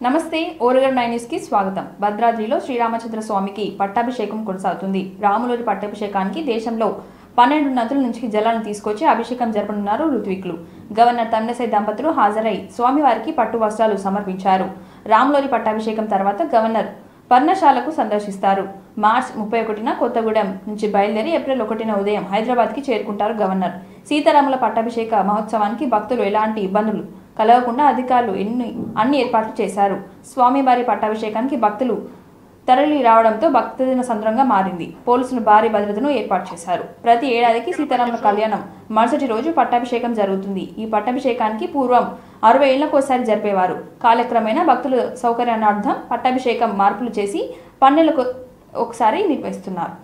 నమస్తే ఓరగల్ 9 న్యూస్ కి స్వాగతం. భద్రాద్రిలో శ్రీరామచంద్ర స్వామికి పట్టాభిషేకం కొనసాగుతుంది. రాములవారి పట్టాభిషేకానికి దేశంలో 12 నదుల నుంచి జలాలను తీసుకొచ్చి అభిషేకం జరపనున్నారు ఋత్వికులు. గవర్నర్ తమిళసై దంపతులు హాజరై స్వామివారికి పట్టు వస్త్రాలు సమర్పించారు. రాములవారి పట్టాభిషేకం తర్వాత గవర్నర్ పర్ణశాలకు సందర్శిస్తారు. మార్చి 31న కొత్తగూడెం నుంచి బయలుదేరి ఏప్రిల్ 1న ఉదయం హైదరాబాద్కి చేరుకుంటారు గవర్నర్. సీతారాముల పట్టాభిషేక మహోత్సవానికి భక్తులు ఎలాంటి ఇబ్బందులు కలగకుండా అధికారులు అన్ని ఏర్పాట్లు చేశారు. స్వామివారి పట్టాభిషేకానికి భక్తులు తరలి రావడంతో భక్తజన సంద్రంగా మారింది. పోలీసులు భారీ భద్రతను ఏర్పాటు చేశారు. ప్రతి ఏడాదికి సీతారాముల కళ్యాణం మరుసటి రోజు పట్టాభిషేకం జరుగుతుంది. ఈ పట్టాభిషేకానికి పూర్వం 60 ఏళ్లకోసారి జరిపేవారు. కాలక్రమేణా భక్తుల సౌకర్యార్థం పట్టాభిషేకం మార్పులు చేసి 12 ఒకసారి నిర్వహిస్తున్నారు.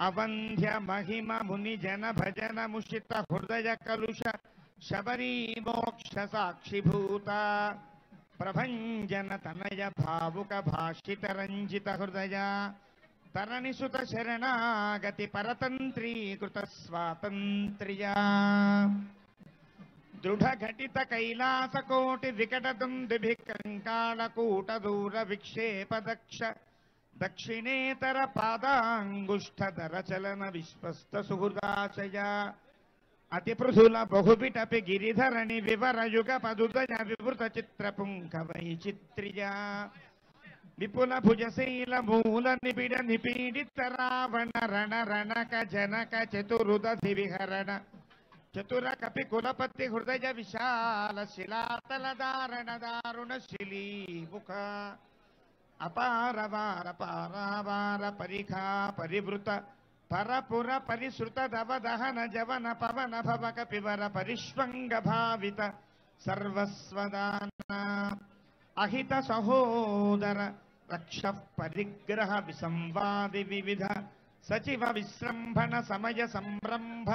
అవంధ్య మహిమ ముని జన భజన ముషిత హృదయ కలుష శబరీ మోక్ష సాక్షిభూత ప్రభంజన తనయ భావుక భాషిత రంజిత హృదయ తరణిసుత శరణాగతి పరతంత్రీకృత స్వాతంత్ర్య దృఢ ఘటిత కైలాస కోటి వికట దుందుభి కంకాళకూట దూర విక్షేప దక్ష దక్షిణేతర పాదాంగుష్ఠధర చలన విశ్వస్త సుహృదాశయ అతి పృథుల బహుపిటపి గిరిధరణి వివరయుగ పదుదయ వివృత చిత్రపుంఖ వైచిత్ర్య విపుల భుజశైల మూల నిబిడ నిపీడిత రావణ రణ రణక జనక చతురుదధి విహరణ చతుర కపి కులపతి హృదయ విశాల శిలాతల దారణ దారుణ శిలీముఖ అపారవార పారావార పరిఖా పరివృత పరపుర పరిశ్రుత దవదహన జవన పవన భవక పివర పరిష్వంగ భావిత సర్వస్వదాన అహిత సహోదర రక్ష పరిగ్రహ విసంవాది వివిధ సచివ విశ్రంభణ సమయ సంరంభ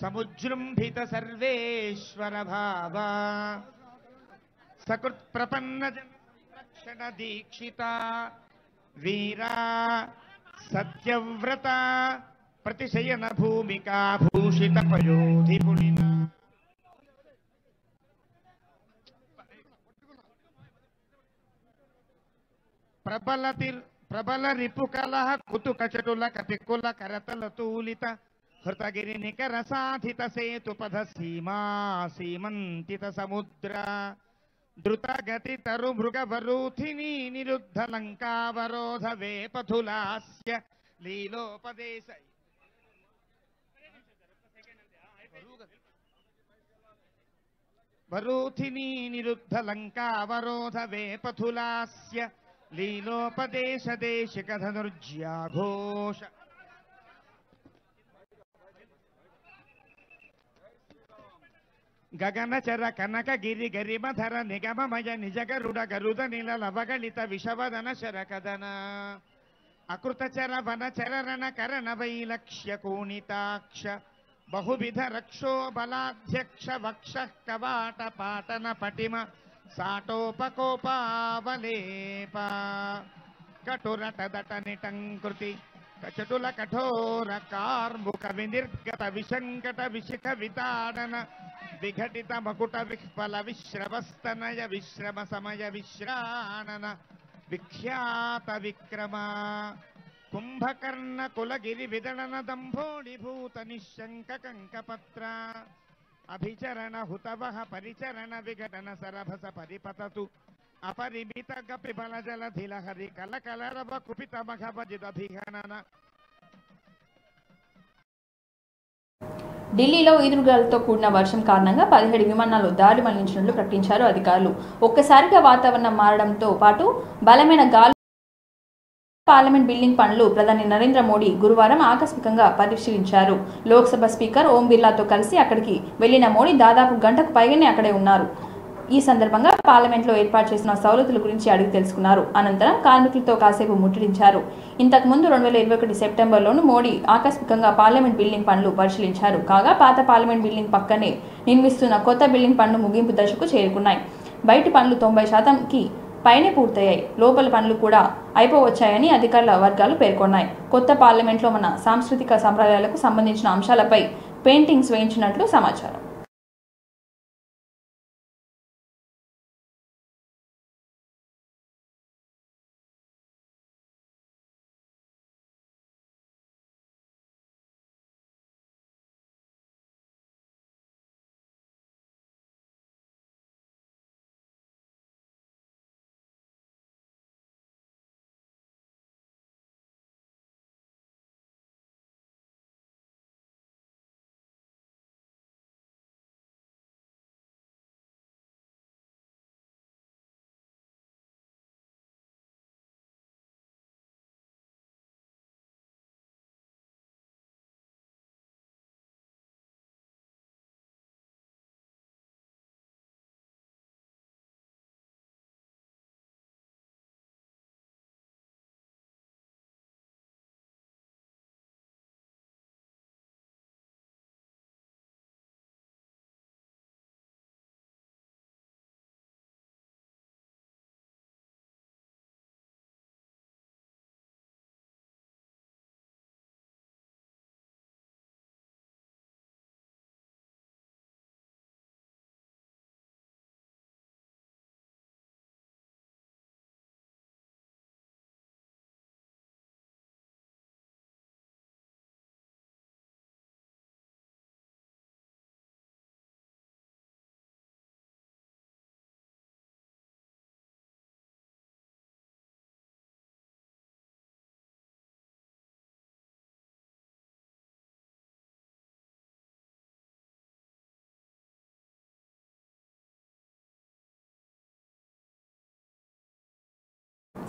సముజృంభిత సర్వేశ్వర భావ సకృత్ ప్రపన్న రక్షణ దీక్షిత వీరా సత్యవ్రత ప్రతిశయన భూమికా భూషిత పయోధి పుణిన ప్రబల రిపుకల కుతుక చటుల కపికుల కరతల తూలిత హృతగిరి నికర సాధిత సేతుపథ సీమా సీమంతిత సముద్ర ద్రుతగతి తరు మృగవరూథిని నిరుద్ధ లంకావరోధ వేపథులాస్య లీలోపదేశ వరూథిని నిరుద్ధ లంకావరోధ వేపథులాస్య లీలోపదేశ దేశిక ధనుర్జ్యాఘోష గగనచర కనక గిరి గరిమధర నిగమమయ నిజగరుడ గరుద నిల లవగళిత విషవదన శరకదన అకృతచర వనచరణ కరణ వైలక్ష్య కోణితాక్ష బహువిధ రక్షో బలాధ్యక్ష వక్ష కవాట పాటన పటిమ సాటోపకోపావలేప కటురటదట నిటంకృతి కచటుల కఠోర కార్ముక వినిర్గత విశంకట విశిఖ వితాడన విఘటిత మకుట విహ్వల విశ్రవస్తనయ విశ్రమ సమయ విశ్రాణన విఖ్యాత విక్రమ కుంభకర్ణ కులగిరి విదళన దంభోడిభూత నిశంక కంకపత్ర అభిచరణ హుతవహ పరిచరణ విఘటన సరభస పరిపతతు అపరిమిత గపి బల జలధిల హరి కలకలరవ కుపిత మఘభజిదభిహనన. ఢిల్లీలో ఈదురుగాలతో కూడిన వర్షం కారణంగా 17 విమానాలు దారి మళ్లించినట్లు ప్రకటించారు అధికారులు. ఒక్కసారిగా వాతావరణం మారడంతో పాటు బలమైన గాలి పార్లమెంట్ బిల్డింగ్ పనులు ప్రధాని నరేంద్ర మోడీ గురువారం ఆకస్మికంగా పరిశీలించారు. లోక్సభ స్పీకర్ ఓం బిర్లాతో కలిసి అక్కడికి వెళ్లిన మోడీ దాదాపు గంటకు పైగానే అక్కడే ఉన్నారు. ఈ సందర్భంగా పార్లమెంట్లో ఏర్పాటు చేసిన సౌలతుల గురించి అడిగి తెలుసుకున్నారు. అనంతరం కార్మికులతో కాసేపు ముట్టడించారు. ఇంతకుముందు 2021 సెప్టెంబర్లోనూ మోడీ ఆకస్మికంగా పార్లమెంట్ బిల్డింగ్ పనులు పరిశీలించారు. కాగా పాత పార్లమెంట్ బిల్డింగ్ పక్కనే నిర్మిస్తున్న కొత్త బిల్డింగ్ పనులు ముగింపు దశకు చేరుకున్నాయి. బయటి పనులు 90% పైనే పూర్తయ్యాయి. లోపల పనులు కూడా అయిపోవచ్చాయని అధికారుల వర్గాలు పేర్కొన్నాయి. కొత్త పార్లమెంట్లో మన సాంస్కృతిక సంప్రదాయాలకు సంబంధించిన అంశాలపై పెయింటింగ్స్ వేయించినట్లు సమాచారం.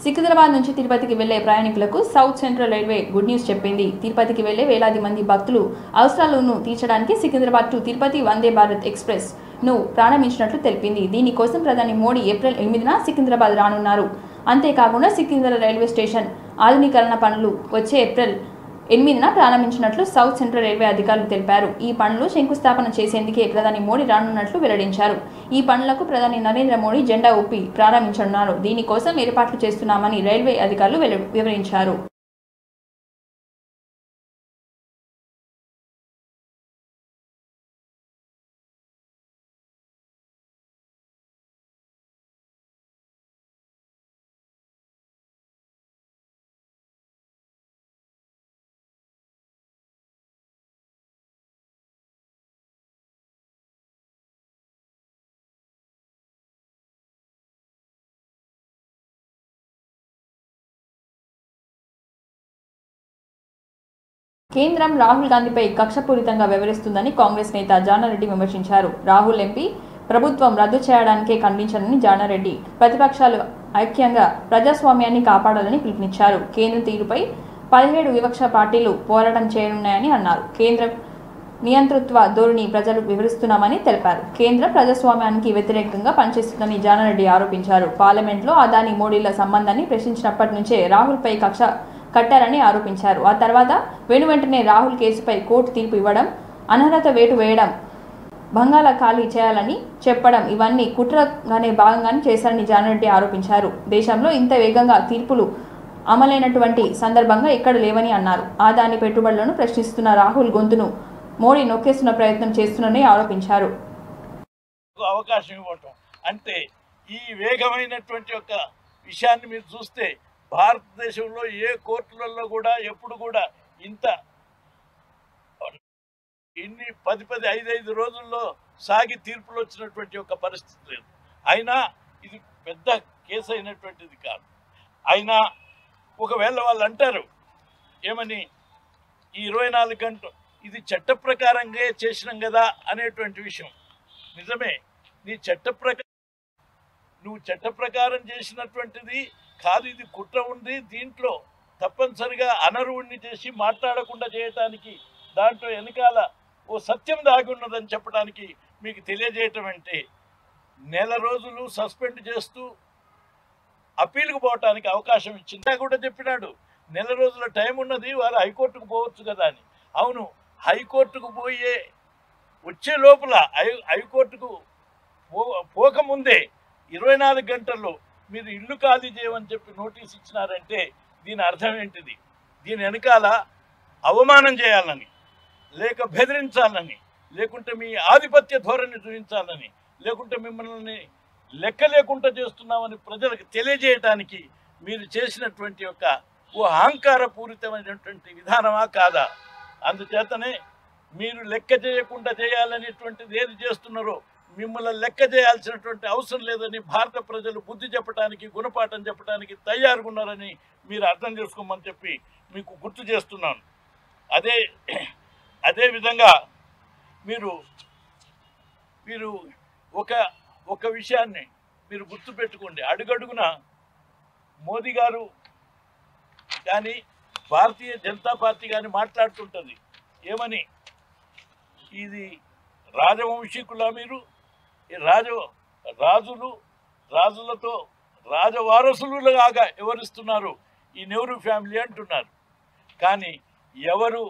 సికింద్రాబాద్ నుంచి తిరుపతికి వెళ్లే ప్రయాణికులకు south central railway good news చెప్పింది. తిరుపతికి వెళ్లే వేలాది మంది భక్తులు అవసరాలను తీర్చడానికి సికింద్రాబాద్ టు తిరుపతి వందే భారత్ ఎక్స్ప్రెస్ ను ప్రారంభించినట్లు తెలిపింది. దీనికోసం ప్రధాని మోడీ ఏప్రిల్ 8న సికింద్రాబాద్ రానున్నారు. అంతేకాకుండా సికింద్రాబాద్ రైల్వే స్టేషన్ ఆధునీకరణ పనులు వచ్చే ఏప్రిల్ 8న ప్రారంభించినట్లు సౌత్ సెంట్రల్ రైల్వే అధికారులు తెలిపారు. ఈ పనులు శంకుస్థాపన చేసేందుకే ప్రధాని మోడీ రానున్నట్లు వెల్లడించారు. ఈ పనులకు ప్రధాని నరేంద్ర మోడీ జెండా ఊపి ప్రారంభించనున్నారు. దీనికోసం ఏర్పాట్లు చేస్తున్నామని రైల్వే అధికారులు వివరించారు. కేంద్రం రాహుల్ గాంధీపై కక్షపూరితంగా వ్యవహరిస్తుందని కాంగ్రెస్ నేత జానారెడ్డి విమర్శించారు. రాహుల్ ఎంపీ ప్రభుత్వం రద్దు చేయడానికే ఖండించారని జానారెడ్డి ప్రతిపక్షాలు ఐక్యంగా ప్రజాస్వామ్యాన్ని కాపాడాలని పిలుపునిచ్చారు. కేంద్ర తీరుపై 17 విపక్ష పార్టీలు పోరాటం చేయనున్నాయని అన్నారు. కేంద్ర నియంతృత్వ ధోరణి ప్రజలు వివరిస్తున్నామని తెలిపారు. కేంద్ర ప్రజాస్వామ్యానికి వ్యతిరేకంగా పనిచేస్తుందని జానారెడ్డి ఆరోపించారు. పార్లమెంట్లో అదానీ మోడీల సంబంధాన్ని ప్రశ్నించినప్పటి నుంచే రాహుల్పై కక్ష కట్టారని ఆరోపించారు. ఆ తర్వాత వెనువెంటనే రాహుల్ కేసుపై కోర్టు తీర్పు ఇవ్వడం, అనర్హత వేటు వేయడం, బంగాళ ఖాళీ చేయాలని చెప్పడం ఇవన్నీ కుట్రగానే భాగంగానే చేశారని జానారెడ్డి ఆరోపించారు. దేశంలో ఇంత వేగంగా తీర్పులు అమలైనటువంటి సందర్భంగా ఎక్కడ లేవని అన్నారు. అదానీ పెట్టుబడులను ప్రశ్నిస్తున్న రాహుల్ గొంతును మోడీ నొక్కేస్తున్న ప్రయత్నం చేస్తున్నారని ఆరోపించారు. అవకాశం ఇవ్వటం అంటే ఈ వేగమైనటువంటి ఒక విషయాన్ని మీరు చూస్తే భారతదేశంలో ఏ కోర్టులలో కూడా ఎప్పుడు కూడా ఇంత ఇన్ని 10-5 రోజుల్లో సాగి తీర్పులు వచ్చినటువంటి ఒక పరిస్థితి లేదు. అయినా ఇది పెద్ద కేసు అయినటువంటిది కాదు. అయినా ఒకవేళ వాళ్ళు అంటారు ఏమని, ఈ 24 గంటలు ఇది చట్ట ప్రకారంగా చేసినాం కదా అనేటువంటి విషయం నిజమే. నువ్వు చట్ట ప్రకారం చేసినటువంటిది కాదు, ఇది కుట్ర ఉంది. దీంట్లో తప్పనిసరిగా అనర్హుడిని చేసి మాట్లాడకుండా చేయటానికి దాంట్లో వెనకాల ఓ సత్యం దాగి ఉన్నదని చెప్పడానికి మీకు తెలియజేయటం అంటే, నెల రోజులు సస్పెండ్ చేస్తూ అప్పీల్కి పోవటానికి అవకాశం ఇచ్చిందా కూడా చెప్పినాడు. నెల రోజుల టైం ఉన్నది, వారు హైకోర్టుకు పోవచ్చు కదా అని. అవును, హైకోర్టుకు వచ్చే లోపల హైకోర్టుకు పోకముందే 24 గంటల్లో మీరు ఇల్లు ఖాళీ చేయమని చెప్పి నోటీస్ ఇచ్చినారంటే దీని అర్థం ఏంటిది? దీని వెనకాల అవమానం చేయాలని, లేక బెదిరించాలని, లేకుంటే మీ ఆధిపత్య ధోరణి చూపించాలని, లేకుంటే మిమ్మల్ని లెక్క లేకుండా చేస్తున్నామని ప్రజలకు తెలియజేయటానికి మీరు చేసినటువంటి ఓ అహంకారపూరితమైనటువంటి విధానమా కాదా? అందుచేతనే మీరు లెక్క చేయకుండా చేయాలనేటువంటిది ఏది చేస్తున్నారో మిమ్మల్ని లెక్క చేయాల్సినటువంటి అవసరం లేదని భారత ప్రజలు బుద్ధి చెప్పడానికి, గుణపాఠం చెప్పడానికి తయారుగా ఉన్నారని మీరు అర్థం చేసుకోమని చెప్పి మీకు గుర్తు చేస్తున్నాను. అదే విధంగా మీరు ఒక విషయాన్ని మీరు గుర్తుపెట్టుకోండి. అడుగడుగున మోదీ గారు కానీ భారతీయ జనతా పార్టీ కానీ మాట్లాడుతుంటుంది ఏమని, ఇది రాజవంశీకులా, మీరు రాజులతో రాజవారసులుగా ఎవరిస్తున్నారు ఈ నెహ్రూ ఫ్యామిలీ అంటున్నారు. కానీ ఎవరు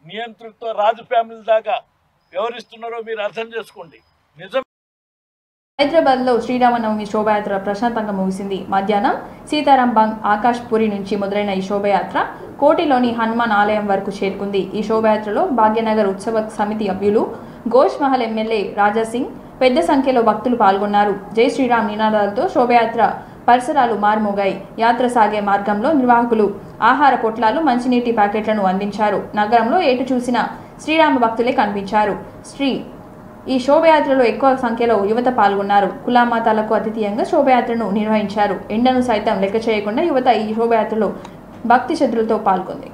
నియంతృత్వ రాజు ఫ్యామిలీ దాకా ఎవరిస్తున్నారో మీరు అర్థం చేసుకోండి. నిజం. హైదరాబాద్లో శ్రీరామనవమి శోభాయాత్ర ప్రశాంతంగా ముగిసింది. మధ్యాహ్నం సీతారాం బంగ్ ఆకాష్ పూరి నుంచి మొదలైన ఈ శోభాయాత్ర కోటిలోని హనుమాన్ ఆలయం వరకు చేరుకుంది. ఈ శోభాయాత్రలో భాగ్యనగర్ ఉత్సవ సమితి సభ్యులు, గోష్ మహల్ ఎమ్మెల్యే రాజాసింగ్ పెద్ద సంఖ్యలో భక్తులు పాల్గొన్నారు. జై శ్రీరామ్ నినాదాలతో శోభాయాత్ర పరిసరాలు మారుమోగాయి. యాత్ర సాగే మార్గంలో నిర్వాహకులు ఆహార పొట్లాలు, మంచినీటి ప్యాకెట్లను అందించారు. నగరంలో ఎటు చూసినా శ్రీరామ భక్తులే కనిపించారు. ఈ శోభయాత్రలో ఎక్కువ సంఖ్యలో యువత పాల్గొన్నారు. కులామతాలకు అతీతంగా శోభయాత్రను నిర్వహించారు. ఎండను సైతం లెక్క చేయకుండా యువత ఈ శోభయాత్రలో భక్తి శ్రద్ధలతో పాల్గొంది.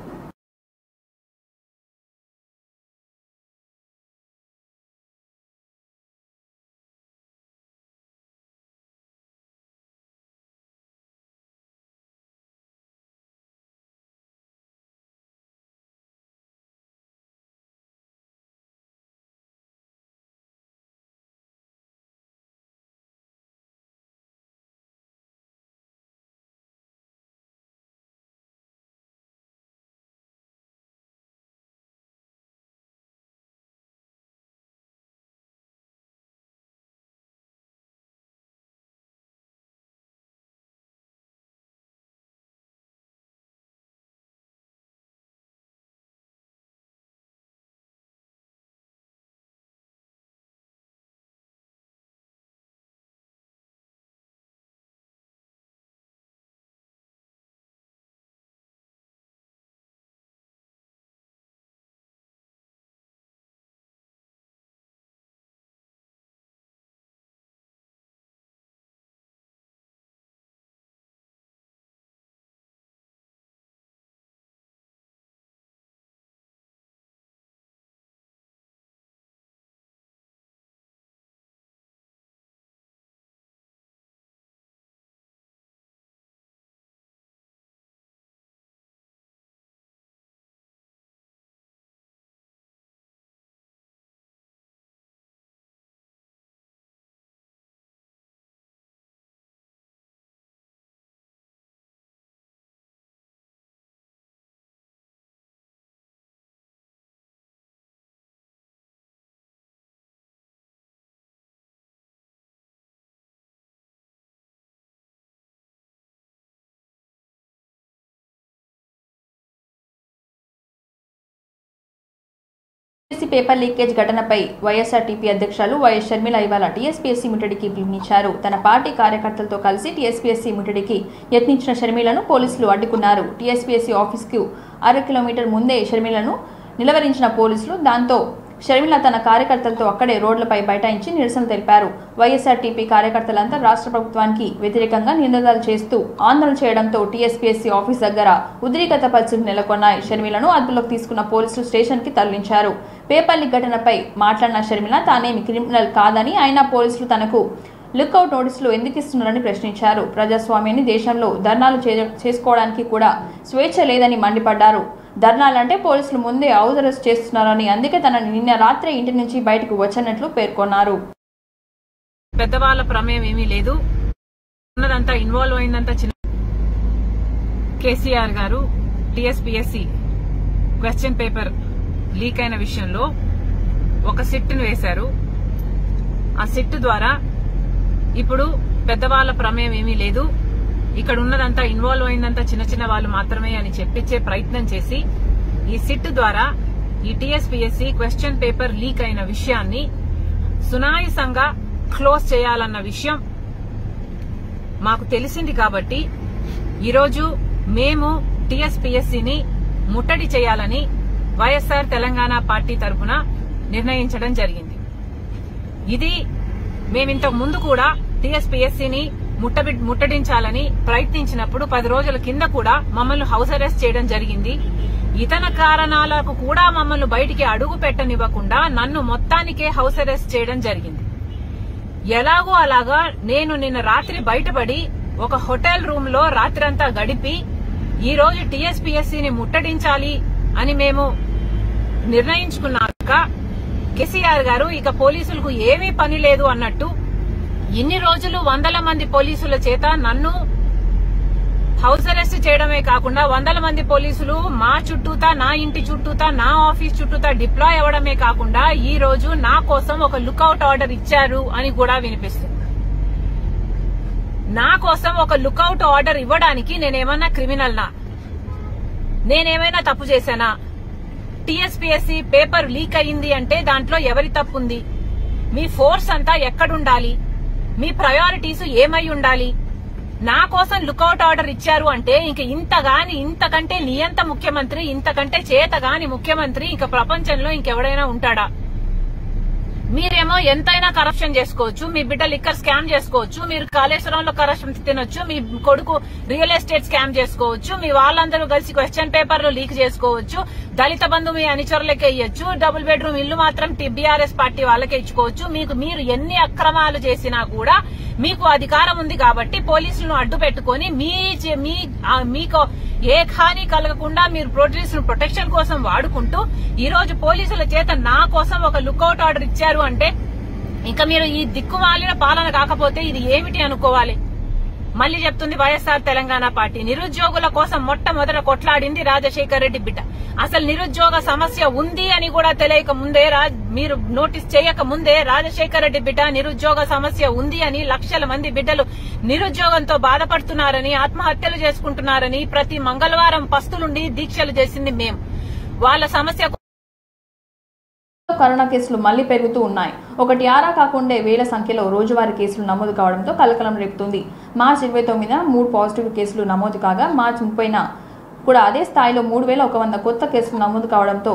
పేపర్ లీకేజ్ ఘటనపై వైఎస్ఆర్టీపీ అధ్యక్షులు వైఎస్ షర్మిల ఇవాళ టీఎస్పీఎస్సీ ముట్టడికి పిలుపునిచ్చారు. తన పార్టీ కార్యకర్తలతో కలిసి టీఎస్పీఎస్సీ ముట్టడికి యత్నించిన షర్మిలను పోలీసులు అడ్డుకున్నారు. టీఎస్పీఎస్సీ ఆఫీస్కు 1/2 కిలోమీటర్ ముందే షర్మిలను నిలవరించిన పోలీసులు దాంతో షర్మిల తన కార్యకర్తలతో అక్కడే రోడ్లపై బైఠాయించి నిరసన తెలిపారు. వైఎస్ఆర్టీపీ కార్యకర్తలంతా రాష్ట్ర ప్రభుత్వానికి వ్యతిరేకంగా నినాదాలు చేస్తూ ఆందోళన చేయడంతో టీఎస్పీఎస్సీ ఆఫీస్ దగ్గర ఉద్రిక్తత పరిస్థితులు నెలకొన్నాయి. షర్మిలను అదుపులోకి తీసుకున్న పోలీసులు స్టేషన్కి తరలించారు. పేపర్ లీక్ ఘటనపై మాట్లాడిన షర్మిల తానేమి క్రిమినల్ కాదని, అయినా పోలీసులు తనకు లుక్అవుట్ నోటీసులు ఎందుకు ఇస్తున్నారని ప్రశ్నించారు. ప్రజాస్వామ్యాన్ని దేశంలో ధర్నాలు చేసుకోవడానికి కూడా స్వేచ్ఛ లేదని మండిపడ్డారు. ధర్నాలంటే పోలీసులు ముందే హౌస్ అరెస్ట్ చేస్తున్నారని, అందుకే తనని నిన్న రాత్రి ఇంటి నుంచి బయటకు వచ్చినట్లు పేర్కొన్నారు. పెద్దవాళ్ళ ప్రమేయం ఏమీ లేదు, ఉన్నదంతా ఇన్వాల్వ్ అయిందంతా చిన్న కేసీఆర్ గారు టీఎస్పీఎస్సీ క్వశ్చన్ పేపర్ లీక్ అయిన విషయంలో ఒక సిట్ను వేశారు. ఆ సిట్ ద్వారా ఇప్పుడు పెద్దవాళ్ళ ప్రమేయం ఏమీ లేదు, ఇక్కడ ఉన్నదంతా ఇన్వాల్వ్ అయిందంతా చిన్న చిన్న వాళ్ళు మాత్రమే అని చెప్పించే ప్రయత్నం చేసి ఈ సిట్ ద్వారా ఈ టీఎస్పీఎస్సీ క్వశ్చన్ పేపర్ లీక్ అయిన విషయాన్ని సునాయాసంగా క్లోజ్ చేయాలన్న విషయం మాకు తెలిసింది. కాబట్టి ఈరోజు మేము టీఎస్పీఎస్సీని ముట్టడి చేయాలని వైఎస్ఆర్ తెలంగాణ పార్టీ తరఫున నిర్ణయించడం జరిగింది. ఇది మేమింతకు ముందు కూడా టీఎస్పీఎస్సీని ముట్టడించాలని ప్రయత్నించినప్పుడు 10 రోజుల కింద కూడా మమ్మల్ని హౌస్ అరెస్ట్ చేయడం జరిగింది. ఇతర కారణాలకు కూడా మమ్మల్ని బయటికి అడుగు పెట్టనివ్వకుండా నన్ను మొత్తానికే హౌస్ అరెస్ట్ చేయడం జరిగింది. ఎలాగో అలాగా నేను నిన్న రాత్రి బయటపడి ఒక హోటల్ రూమ్ లో రాత్రంతా గడిపి ఈ రోజు టీఎస్పీఎస్సీని ముట్టడించాలి అని మేము నిర్ణయించుకున్నాక కేసీఆర్ గారు ఇక పోలీసులకు ఏమీ పని లేదు అన్నట్టు ఇన్ని రోజులు వందల మంది పోలీసుల చేత నన్ను హౌస్ అరెస్ట్ చేయడమే కాకుండా వందల మంది పోలీసులు మా చుట్టూతా, నా ఇంటి చుట్టూతా, నా ఆఫీస్ చుట్టూతా డిప్లాయ్ అవ్వడమే కాకుండా ఈ రోజు నా కోసం ఒక లుక్అవుట్ ఆర్డర్ ఇచ్చారు అని కూడా వినిపిస్తుంది. నా కోసం ఒక లుక్అవుట్ ఆర్డర్ ఇవ్వడానికి నేనేమన్నా క్రిమినల్నా? నేనేమైనా తప్పు చేశానా? టీఎస్పీఎస్సీ పేపర్ లీక్ అయింది అంటే దాంట్లో ఎవరి తప్పు ఉంది? మీ ఫోర్స్ అంతా ఎక్కడుండాలి? మీ ప్రయారిటీస్ ఏమై ఉండాలి? నా కోసం లుక్అవుట్ ఆర్డర్ ఇచ్చారు అంటే ఇంతకంటే నియంత ముఖ్యమంత్రి, ఇంతకంటే చేతగాని ముఖ్యమంత్రి ఇంక ప్రపంచంలో ఇంకెవడైనా ఉంటాడా? మీరేమో ఎంతైనా కరప్షన్ చేసుకోవచ్చు, మీ బిడ్డ లిక్కర్ స్కామ్ చేసుకోవచ్చు, మీరు కాళేశ్వరంలో కరప్షన్ తినొచ్చు, మీ కొడుకు రియల్ ఎస్టేట్ స్కామ్ చేసుకోవచ్చు, మీ వాళ్ళందరూ కలిసి క్వశ్చన్ పేపర్లు లీక్ చేసుకోవచ్చు, దళిత బంధు మీ అనుచరులకే ఇయ్యొచ్చు, డబుల్ బెడ్రూమ్ ఇల్లు మాత్రం బీఆర్ఎస్ పార్టీ వాళ్ళకే ఇచ్చుకోవచ్చు. మీరు ఎన్ని అక్రమాలు చేసినా కూడా మీకు అధికారం ఉంది కాబట్టి పోలీసులను అడ్డు పెట్టుకుని మీకు ఏ హాని కలగకుండా మీరు పోలీసులను ప్రొటెక్షన్ కోసం వాడుకుంటూ ఈ రోజు పోలీసుల చేత నా కోసం ఒక లుక్అవుట్ ఆర్డర్ ఇచ్చారు అంటే ఇంకా మీరు ఈ దిక్కుమాలిన పాలన కాకపోతే ఇది ఏమిటి అనుకోవాలి? మళ్లీ చెప్తుంది వైఎస్ఆర్ తెలంగాణ పార్టీ. నిరుద్యోగుల కోసం మొట్టమొదట కొట్లాడింది రాజశేఖర్ రెడ్డి బిడ్డ. అసలు నిరుద్యోగ సమస్య ఉంది అని కూడా తెలియక ముందే, మీరు నోటీస్ చేయక ముందే రాజశేఖర్ రెడ్డి బిడ్డ నిరుద్యోగ సమస్య ఉంది అని లక్షల మంది బిడ్డలు నిరుద్యోగంతో బాధపడుతున్నారని, ఆత్మహత్యలు చేసుకుంటున్నారని ప్రతి మంగళవారం పస్తులుండి దీక్షలు చేసింది మేము. వాళ్ళ సమస్య కరోనా కేసులు మళ్లీ పెరుగుతూ ఉన్నాయి. ఒకటి ఆరా కాకుండా వేల సంఖ్యలో రోజువారీ కేసులు నమోదు కావడంతో కలకలం రేపుతుంది. మార్చి 29న 3 పాజిటివ్ కేసులు నమోదు కాగా మార్చి 30న కూడా అదే స్థాయిలో 3100 కొత్త కేసులు నమోదు కావడంతో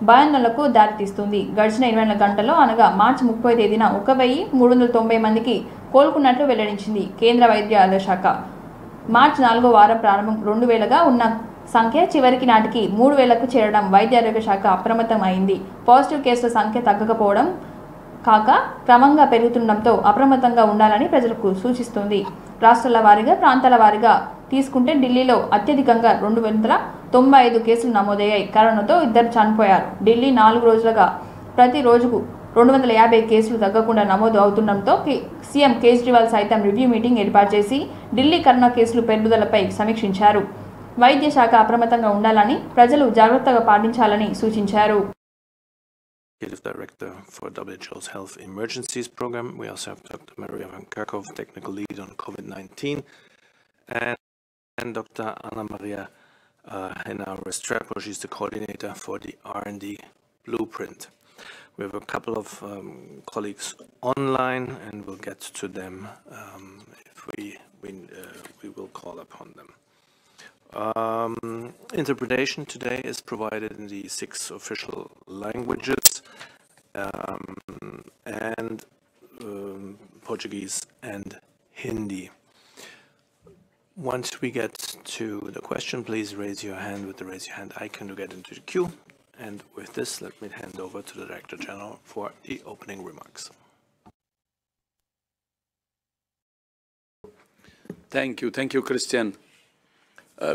భయాందోళనకు దారితీస్తుంది. గడిచిన 24 గంటల్లో అనగా మార్చి 30 తేదీన 1390 మందికి కోలుకున్నట్లు వెల్లడించింది కేంద్ర వైద్య ఆరోగ్య శాఖ. మార్చి 4వ వారం ప్రారంభం 2000గా ఉన్న సంఖ్య చివరికి నాటికి 3000కు చేరడం వైద్య ఆరోగ్య శాఖ అప్రమత్తం అయింది. పాజిటివ్ కేసుల సంఖ్య తగ్గకపోవడం కాక క్రమంగా పెరుగుతుండటంతో అప్రమత్తంగా ఉండాలని ప్రజలకు సూచిస్తుంది. రాష్ట్రాల వారీగా, ప్రాంతాల వారీగా తీసుకుంటే ఢిల్లీలో అత్యధికంగా 295 కేసులు నమోదయ్యాయి. కరోనాతో 2 చనిపోయారు. ఢిల్లీ 4 రోజులుగా ప్రతి రోజుకు 250 కేసులు తగ్గకుండా నమోదు అవుతుండటంతో సీఎం కేజ్రీవాల్ సైతం రివ్యూ మీటింగ్ ఏర్పాటు చేసి ఢిల్లీ కరోనా కేసులు పెరుగుదలపై సమీక్షించారు. వైద్య శాఖ అప్రమత్తంగా ఉండాలని, ప్రజలు జాగ్రత్తగా పాటించాలని సూచించారు. Director for WHO's Health Emergencies Program. We also have Dr. Maria Van Kerkhove, Technical Lead on COVID-19, and Dr. Anna Maria Henna Restrepo. She's the coordinator for the R&D Blueprint. We have a couple of colleagues online, and we'll get to them if we will call upon them. Interpretation today is provided in the 6 official languages, and Portuguese and Hindi. Once we get to the question, please raise your hand with the raise your hand icon to get into the queue. And with this, let me hand over to the Director General for the opening remarks. Thank you, Christian.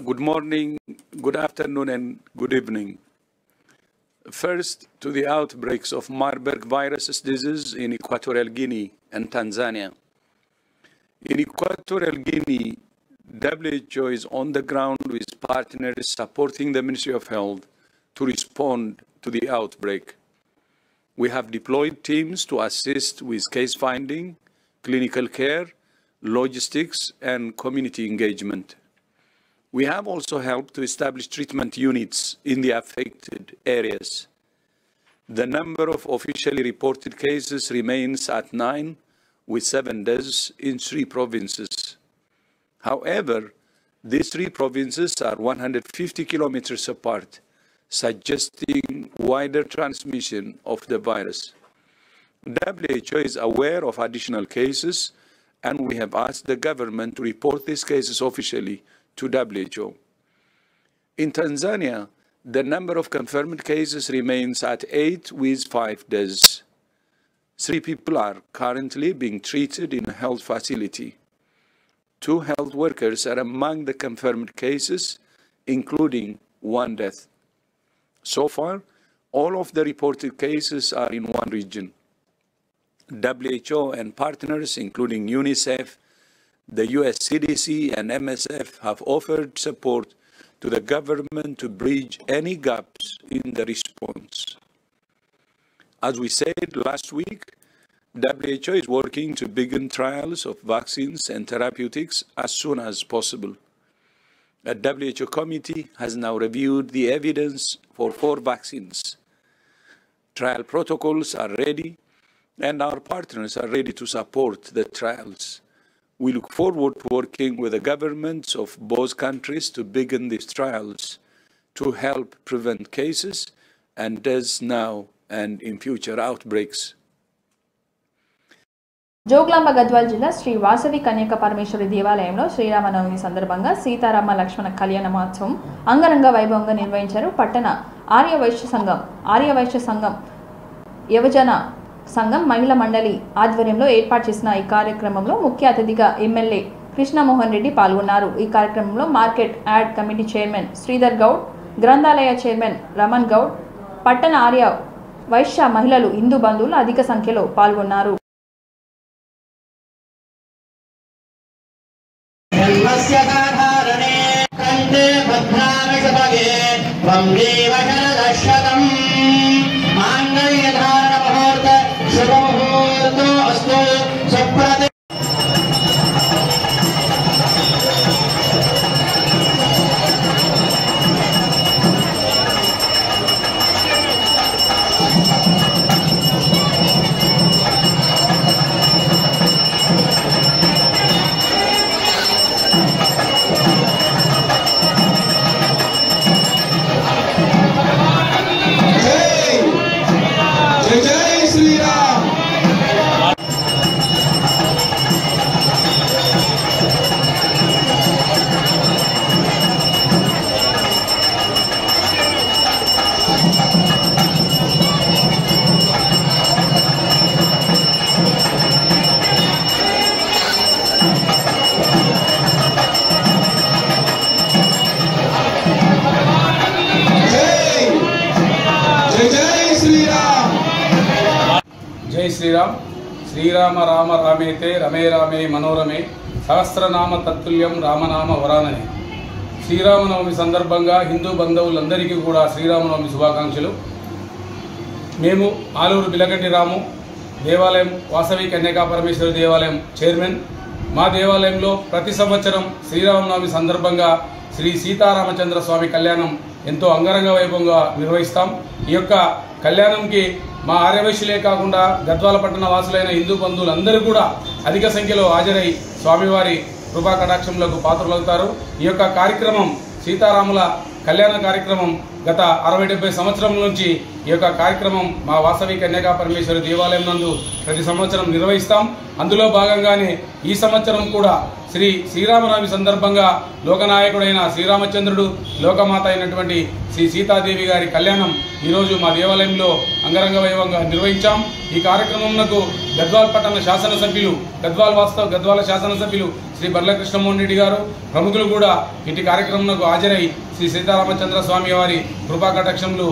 Good morning, good afternoon, and good evening. First, to the outbreaks of Marburg virus disease in Equatorial Guinea and Tanzania. In Equatorial Guinea, WHO is on the ground with partners supporting the Ministry of Health to respond to the outbreak. We have deployed teams to assist with case finding, clinical care, logistics, and community engagement. We have also helped to establish treatment units in the affected areas. The number of officially reported cases remains at 9, with 7 deaths in 3 provinces. However, these 3 provinces are 150 kilometers apart, suggesting wider transmission of the virus. WHO is aware of additional cases, and we have asked the government to report these cases officially to WHO. In Tanzania, the number of confirmed cases remains at 8 with 5 deaths. 3 people are currently being treated in a health facility. 2 health workers are among the confirmed cases, including 1 death. So far, all of the reported cases are in one region. WHO and partners, including UNICEF, the US CDC, and MSF, have offered support to the government to bridge any gaps in the response. As we said last week, WHO is working to begin trials of vaccines and therapeutics as soon as possible. A WHO committee has now reviewed the evidence for 4 vaccines. Trial protocols are ready, and our partners are ready to support the trials. We look forward to working with the governments of both countries to begin these trials to help prevent cases and deaths now and in future outbreaks. Jogulamba Gadwal జిల్లా శ్రీ వాసవి కన్యక పరమేశ్వరి దేవాలయంలో శ్రీరామనవమి సందర్భంగా సీతారామ లక్ష్మణ కళ్యాణ మహోత్సవం అంగరంగ వైభవంగా నిర్వహించారు. పట్టణ ఆర్యవైశ్య సంఘం యువజన సంఘం మహిళా మండలి ఆధ్వర్యంలో ఏర్పాటు చేసిన ఈ కార్యక్రమంలో ముఖ్య అతిథిగా ఎమ్మెల్యే కృష్ణమోహన్ రెడ్డి పాల్గొన్నారు. ఈ కార్యక్రమంలో market add committee chairman Sridhar Goud, గ్రంథాలయ చైర్మన్ రమణ్ గౌడ్, పట్టణ ఆర్య వైశ్య మహిళలు, హిందూ బంధువులు అధిక సంఖ్యలో పాల్గొన్నారు. జై శ్రీరామ్. శ్రీరామ రామ రామేతే రమే రామే మనోరమే సహస్రనామ తత్తుల్యం రామనామ వరాననే. శ్రీరామనవమి సందర్భంగా హిందూ బంధువులందరికీ కూడా శ్రీరామనవమి శుభాకాంక్షలు. మేము ఆలూరు బిలగంటి రాము దేవాలయం వాసవి కన్యకా పరమేశ్వరి దేవాలయం చైర్మన్. మా దేవాలయంలో ప్రతి సంవత్సరం శ్రీరామనవమి సందర్భంగా శ్రీ సీతారామచంద్ర స్వామి కళ్యాణం ఎంతో అంగరంగ వైభవంగా నిర్వహిస్తాం. ఈ యొక్క కళ్యాణంకి మా ఆర్యవైశ్యులే కాకుండా గద్వాల పట్టణ వాసులైన హిందూ బంధువులందరూ కూడా అధిక సంఖ్యలో హాజరై స్వామివారి కృపా కటాక్షములకు పాత్రలవుతారు. ఈ యొక్క కార్యక్రమం సీతారాముల కళ్యాణ కార్యక్రమం గత 60-70 సంవత్సరం నుంచి ఈ యొక్క కార్యక్రమం మా వాసవి కన్యకా పరమేశ్వరి దేవాలయం నందు ప్రతి సంవత్సరం నిర్వహిస్తాం. అందులో భాగంగానే ఈ సంవత్సరం కూడా శ్రీరామనవమి సందర్భంగా లోకనాయకుడైన శ్రీరామచంద్రుడు లోకమాత అయినటువంటి శ్రీ సీతాదేవి గారి కళ్యాణం ఈరోజు మా దేవాలయంలో అంగరంగ వైభవంగా నిర్వహించాం. ఈ కార్యక్రమంకు గద్వాల పట్టణ శాసనసభ్యులు గద్వాల శాసనసభ్యులు శ్రీ బర్ల కృష్ణమోహన్ రెడ్డి గారు ప్రముఖులు కూడా ఇటు కార్యక్రమంకు హాజరై శ్రీ సీతారామచంద్ర స్వామి వారి కృపా కటాక్షములు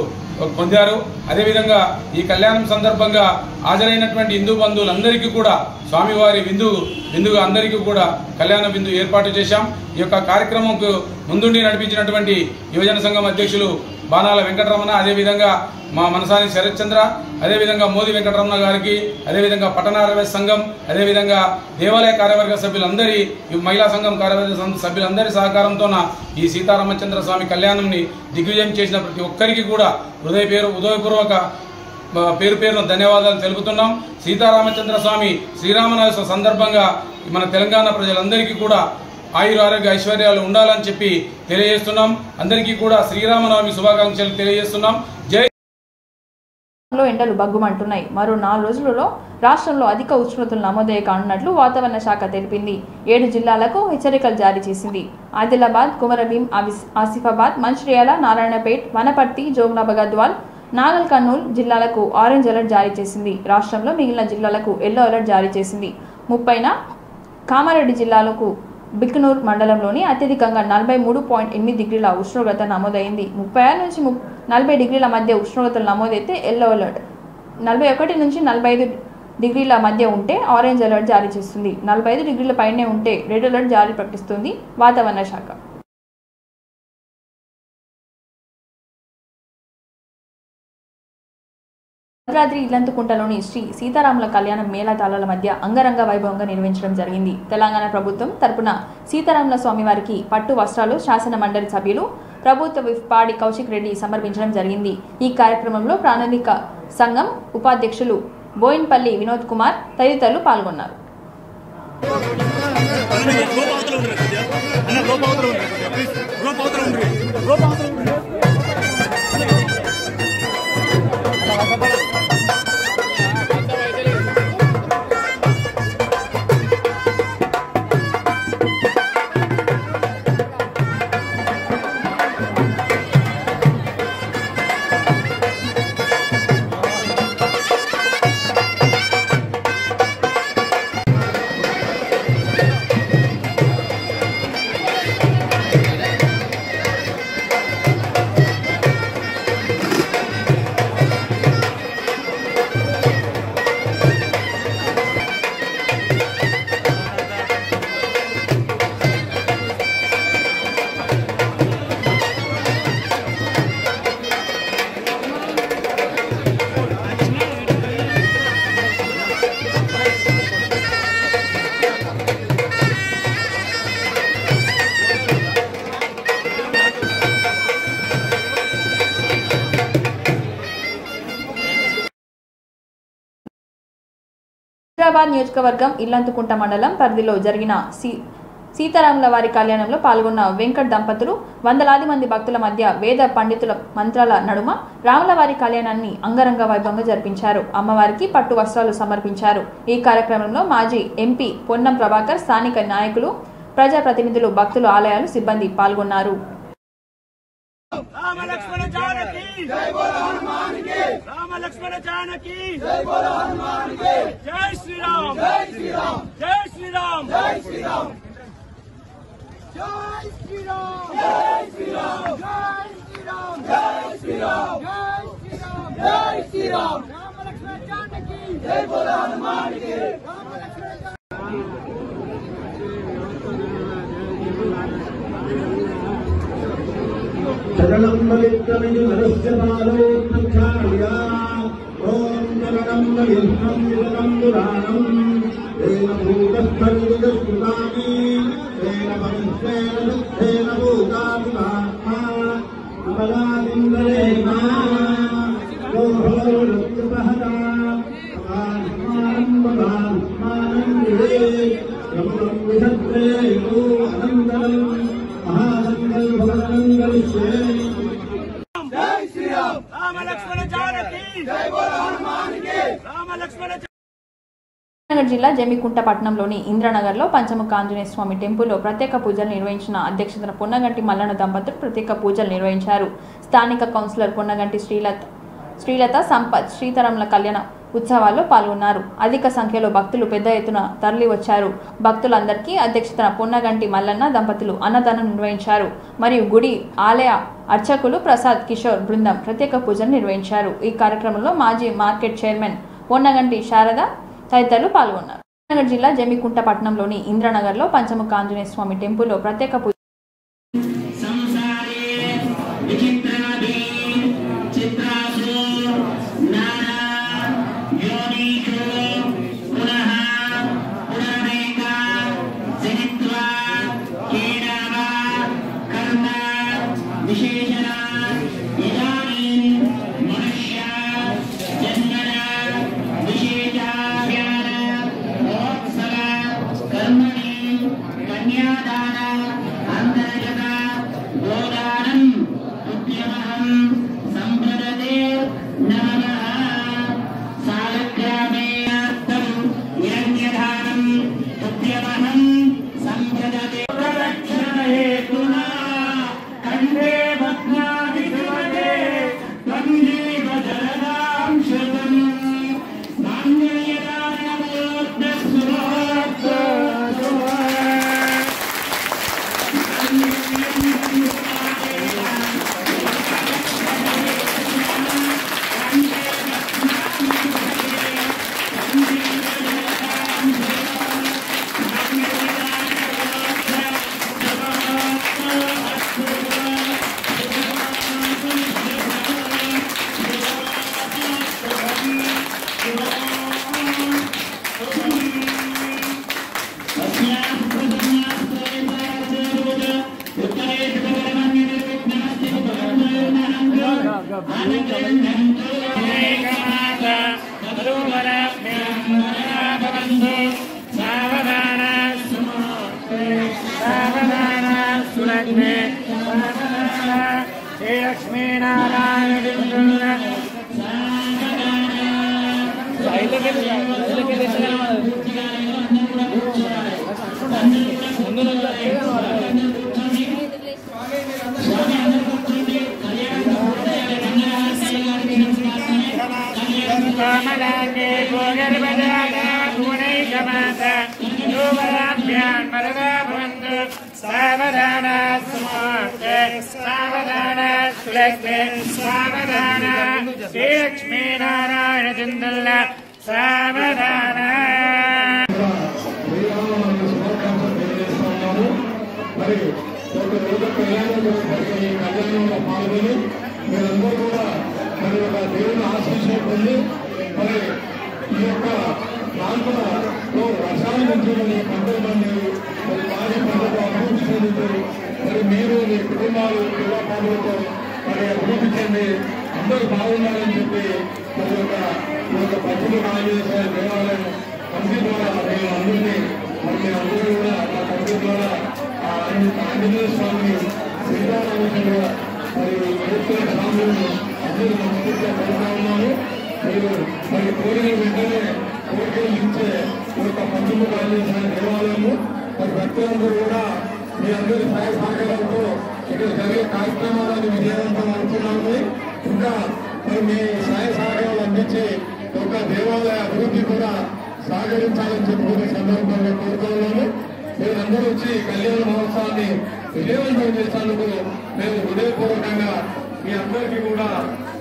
పొందారు. అదేవిధంగా ఈ కళ్యాణం సందర్భంగా హాజరైనటువంటి హిందూ బంధువులందరికీ కూడా స్వామివారి విందుగా అందరికీ కూడా కళ్యాణ విందు ఏర్పాటు చేశాం. ఈ యొక్క కార్యక్రమంకు ముందుండి నడిపించినటువంటి యువజన సంఘం అధ్యక్షులు బాణాల వెంకటరమణ, అదేవిధంగా మా మనసాని శరత్ చంద్ర, అదేవిధంగా మోదీ వెంకటరమణ గారికి, అదేవిధంగా పట్టణ సంఘం, అదేవిధంగా దేవాలయ కార్యవర్గ సభ్యులందరి మహిళా సంఘం కార్యవర్గ సభ్యులందరి సహకారంతో ఈ సీతారామచంద్ర స్వామి కళ్యాణంని దిగ్విజయం చేసిన ప్రతి ఒక్కరికి కూడా హృదయపూర్వక పేరును ధన్యవాదాలు తెలుపుతున్నాం. సీతారామచంద్ర స్వామి శ్రీరామనవమి సందర్భంగా మన తెలంగాణ ప్రజలందరికీ కూడా ఆయురారోగ్య ఐశ్వర్యాలు ఉండాలని చెప్పి తెలియజేస్తున్నాం. అందరికీ కూడా శ్రీరామనవమి శుభాకాంక్షలు తెలియజేస్తున్నాం. జై. ఎండలు బగ్గుమంటున్నాయి. మరో 4 రోజులలో రాష్ట్రంలో అధిక ఉష్ణోగ్రతలు నమోదయ్యే కానున్నట్లు వాతావరణ శాఖ తెలిపింది. 7 జిల్లాలకు హెచ్చరికలు జారీ చేసింది. ఆదిలాబాద్, కుమరభీం, ఆసిఫాబాద్, మంచిర్యాల, నారాయణపేట్, వనపర్తి, జోగులాంబ గద్వాల్, నాగల్ కర్నూలు జిల్లాలకు ఆరెంజ్ అలర్ట్ జారీ చేసింది. రాష్ట్రంలో మిగిలిన జిల్లాలకు ఎల్లో అలర్ట్ జారీ చేసింది. 30న కామారెడ్డి జిల్లాలకు బిక్నూర్ మండలంలోని అత్యధికంగా 43.8 డిగ్రీల ఉష్ణోగ్రత నమోదైంది. 36 నుంచి 40 డిగ్రీల మధ్య ఉష్ణోగ్రతలు నమోదైతే ఎల్లో అలర్ట్, 41 నుంచి 45 డిగ్రీల మధ్య ఉంటే ఆరెంజ్ అలర్ట్ జారీ చేస్తుంది. 45 డిగ్రీల పైనే ఉంటే రెడ్ అలర్ట్ జారీ ప్రకటిస్తుంది వాతావరణ శాఖ. భద్రాద్రి ఇల్లంతకుంటలోని శ్రీ సీతారాముల కళ్యాణం మేళతాళాల మధ్య అంగరంగ వైభవంగా నిర్వహించడం జరిగింది. తెలంగాణ ప్రభుత్వం తరపున సీతారాముల స్వామివారికి పట్టు వస్త్రాలు శాసన మండలి సభ్యులు ప్రభుత్వ విప్ పాడి కౌశిక్ రెడ్డి సమర్పించడం జరిగింది. ఈ కార్యక్రమంలో ప్రణాళిక సంఘం ఉపాధ్యక్షులు బోయిన్పల్లి వినోద్ కుమార్ తదితరులు పాల్గొన్నారు. హైదరాబాద్ నియోజకవర్గం ఇల్లంతకుంట మండలం పరిధిలో జరిగిన సీతారాముల వారి కళ్యాణంలో పాల్గొన్న వెంకట్ దంపతులు వందలాది మంది భక్తుల మధ్య వేద పండితుల మంత్రాల నడుమ రాములవారి కళ్యాణాన్ని అంగరంగ వైభవంగా జరిపించారు. అమ్మవారికి పట్టు వస్త్రాలు సమర్పించారు. ఈ కార్యక్రమంలో మాజీ ఎంపీ పొన్నం ప్రభాకర్, స్థానిక నాయకులు, ప్రజాప్రతినిధులు, భక్తులు, ఆలయాలు సిబ్బంది పాల్గొన్నారు. राम लक्ष्मण जानकी जय बोलो हनुमान के राम लक्ष्मण जानकी जय बोलो हनुमान के जय श्री राम जय श्री राम जय श्री राम जय श्री राम जय श्री राम जय श्री राम जय श्री राम जय श्री राम जय श्री राम राम लक्ष्मण जानकी जय बोलो हनुमान के राम लक्ष्मण शरणं बलित्रमिति नरस्य पादोत्थाया ॐ शरणं बलित्रं विदनं पुराणं तेन भूतस्थविदस्कृतानि तेन मनुष्येन दुःखेन भूतात्मा बलादिन्द्रेण लोभोरुत्पहता रमणं विधत्ते यो अनन्दनं महामङ्गलभवनं गमिष्ये। जय श्री राम। राम लक्ष्मण जानकी जय बोलो हनुमान की। राम लक्ष्मण నగర్ జిల్లా జమ్మికుంట పట్టణంలోని ఇంద్రనగర్లో పంచముఖ ఆంజనేయ స్వామి టెంపుల్లో ప్రత్యేక పూజలు నిర్వహించిన అధ్యక్షతన పొన్నగంటి మల్లన్న దంపతులు ప్రత్యేక పూజలు నిర్వహించారు. స్థానిక కౌన్సిలర్ పొన్నగంటి శ్రీలత సంపత్ శ్రీతరముల కళ్యాణ ఉత్సవాల్లో పాల్గొన్నారు. అధిక సంఖ్యలో భక్తులు పెద్ద ఎత్తున తరలి వచ్చారు. భక్తులందరికీ అధ్యక్షతన పొన్నగంటి మల్లన్న దంపతులు అన్నదానం నిర్వహించారు. మరియు గుడి ఆలయ అర్చకులు ప్రసాద్ కిషోర్ బృందం ప్రత్యేక పూజలు నిర్వహించారు. ఈ కార్యక్రమంలో మాజీ మార్కెట్ చైర్మన్ పొన్నగంటి శారద తదితరులు పాల్గొన్నారు. నగర్ జిల్లా జమ్మికుంట పట్టణంలోని ఇంద్రనగర్లో పంచముఖ ఆంజనేయ స్వామి టెంపుల్లో ప్రత్యేక పూజ లక్ష్మీనారాయణ చిందల్ల సావధాన. మరి ఒక రోజు కళ్యాణంలో పాల్గొని మీరందరూ కూడా మరి ఒక దేవుని ఆశీస్సులు పొంది మరి ఈ యొక్క ప్రాంతంలో వర్షాలు నుంచి పంటలు పండి మరి భారీ పంటలు అభివృద్ధి చెందుతారు. మరి మీరు మీ కుటుంబాలు పిల్లపాలతో మరి అభివృద్ధి చెంది అందరూ బాగున్నారని చెప్పి మరి ఒక పంచముఖ ఆంజనేయ దేవాలయం కమిటీ ద్వారా నేను అందరినీ మరి మీరు అందరూ కూడా ఆ కమిటీ ద్వారా ఆంజనేయ స్వామిని శ్రీరామచంద్ర మరి స్వామిని అందరూ మనస్ఫూర్తిగా కోరుతా ఉన్నాను. మీరు మరి కోరిన వెంటనే కోరికలు ఇచ్చే ఒక పంచముఖ ఆంజనేయ దేవాలయము మరి భక్తులందరూ కూడా మీ అందరి సహాయ సహకారంతో ఇక్కడ జరిగే కార్యక్రమాలను విజయవంతం అవుతున్నాము. ఇంకా మరి మీ సహాయ సహకారాలు అందించి ఒక దేవాలయ అభివృద్ధి కూడా సహకరించాలని చెప్పుకునే సందర్భంగా కోరుతున్నాను. మీరందరూ వచ్చి కళ్యాణ మహోత్సవాన్ని విజయవంతం చేసేందుకు మేము హృదయపూర్వకంగా మీ అందరికీ కూడా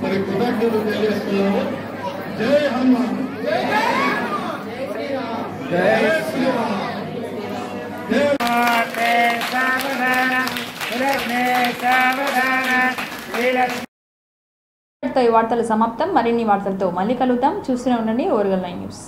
మరి కృతజ్ఞతలు తెలియజేస్తున్నాము. జై హనుమాన్. ఈ వార్తలు సమాప్తం. మరిన్ని వార్తలతో మళ్ళీ కలుద్దాం. చూస్తూనే ఉండండి ఓరుగల్ 9 న్యూస్.